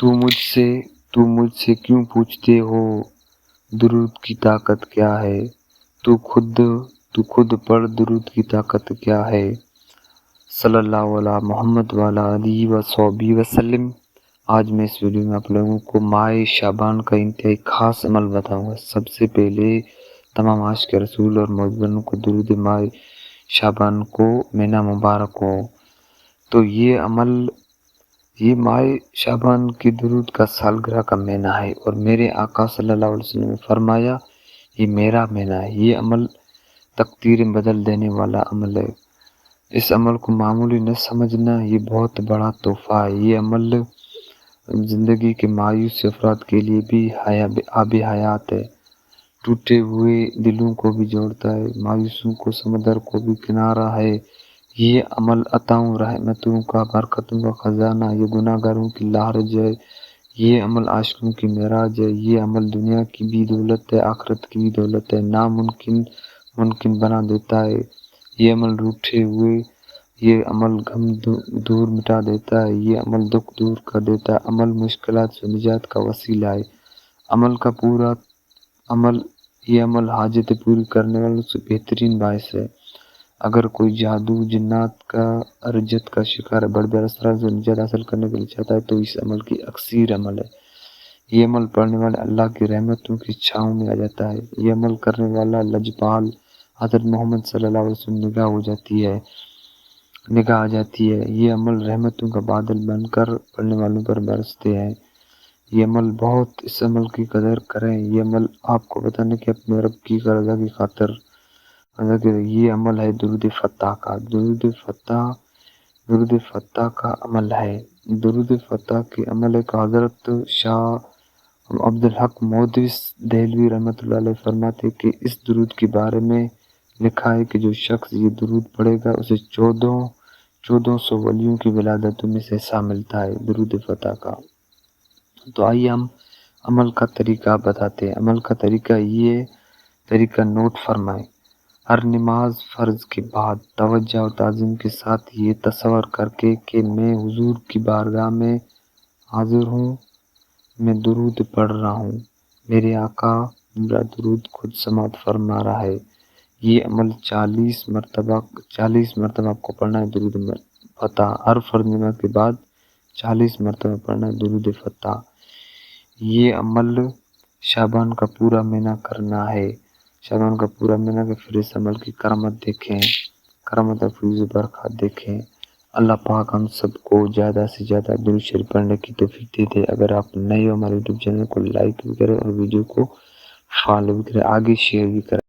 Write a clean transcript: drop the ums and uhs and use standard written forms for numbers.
तू मुझसे क्यों पूछते हो दुरूद की ताकत क्या है। तू खुद पढ़ दुरूद की ताकत क्या है। सल्लल्लाहु अला मोहम्मद वाला अली व सौबी वसल्लम। आज मैं इस वीडियो में आप लोगों को माह शाबान का इंतहाई खास अमल बताऊंगा। सबसे पहले तमाम आशिक रसूल और मौजूदों को दुरूद माह शाबान को महीना मुबारक हो। तो ये माह शाबान की दुरूद का सालगिरह का महीना है और मेरे आका सल्लल्लाहु अलैहि वसल्लम ने फरमाया ये मेरा महीना है। ये अमल तकदीरें बदल देने वाला अमल है। इस अमल को मामूली न समझना, ये बहुत बड़ा तोहफा है। ये अमल जिंदगी के मायूस अफराद के लिए भी आब हयात है। टूटे हुए दिलों को भी जोड़ता है, मायूसों को समंदर को भी किनारा है। ये अमल अताओं रहमतों का बरकतों का खजाना, ये गुनाहगारों की लारज है। ये अमल आशिकों की मेराज है। ये अमल दुनिया की भी दौलत है, आखिरत की भी दौलत है। नामुमकिन मुमकिन बना देता है। ये अमल रूठे हुए, ये अमल गम दूर मिटा देता है। ये अमल दुख दूर कर देता है। अमल मुश्किलात से निजात का वसीला है। ये अमल हाजत पूरी करने वालों से बेहतरीन बायस है। अगर कोई जादू जिन्नात का अर्जत का शिकार है, बड़े असरार से निजात हासिल करने के लिए चाहता है तो इस अमल की अक्सीर अमल है। ये अमल पढ़ने वाले अल्लाह की रहमतों की छाँव में आ जाता है। ये अमल करने वाला लजपाल हज़रत मोहम्मद सल्लल्लाहु अलैहि वसल्लम निगाह आ जाती है। ये अमल रहमतों का बादल बनकर पढ़ने वालों पर बरसते हैं। ये अमल इस अमल की कदर करें। ये अमल आपको बताने कि अपने रब की रज़ा की खातिर ये अमल है दुरूद फतह का। दुरूद फतह का अमल है। दुरूद फतह के अमल एक हज़रत शाह अब्दुल हक मौदवी देहलवी रहमतुल्लाह अलैह फरमाते कि इस दुरूद के बारे में लिखा है कि जो शख्स ये दुरूद पढ़ेगा उसे 1400 वलियों की विलादतों में से हिस्सा मिलता है दुरूद फतह का। तो आइए हम अमल का तरीका बताते हैं। अमल का तरीका नोट फरमाएं। हर नमाज फ़र्ज के बाद तवज्जो और ताज़ीम के साथ ये तसव्वुर करके कि मैं हुजूर की बारगाह में हाजिर हूँ, मैं दुरूद पढ़ रहा हूँ, मेरे आका मेरा दुरूद खुद समात फरमा रहा है। ये अमल 40 मरतबा आपको पढ़ना है दुरूद फतह। हर फर्ज नमाज के बाद 40 मरतबा पढ़ना है दुरूद फतह। ये अमल शाबान का पूरा महीना करना है। शाबान का पूरा महीना के फिर इस अमल की करामत देखें, करामत फैज़ बरकत देखें। अल्लाह पाक हम सबको ज़्यादा से ज़्यादा दुरूद शरीफ पढ़ने की तौफीक दे दे। अगर आप नए हो हमारे यूट्यूब चैनल को लाइक भी करें और वीडियो को फॉलो भी करें, आगे शेयर भी करें।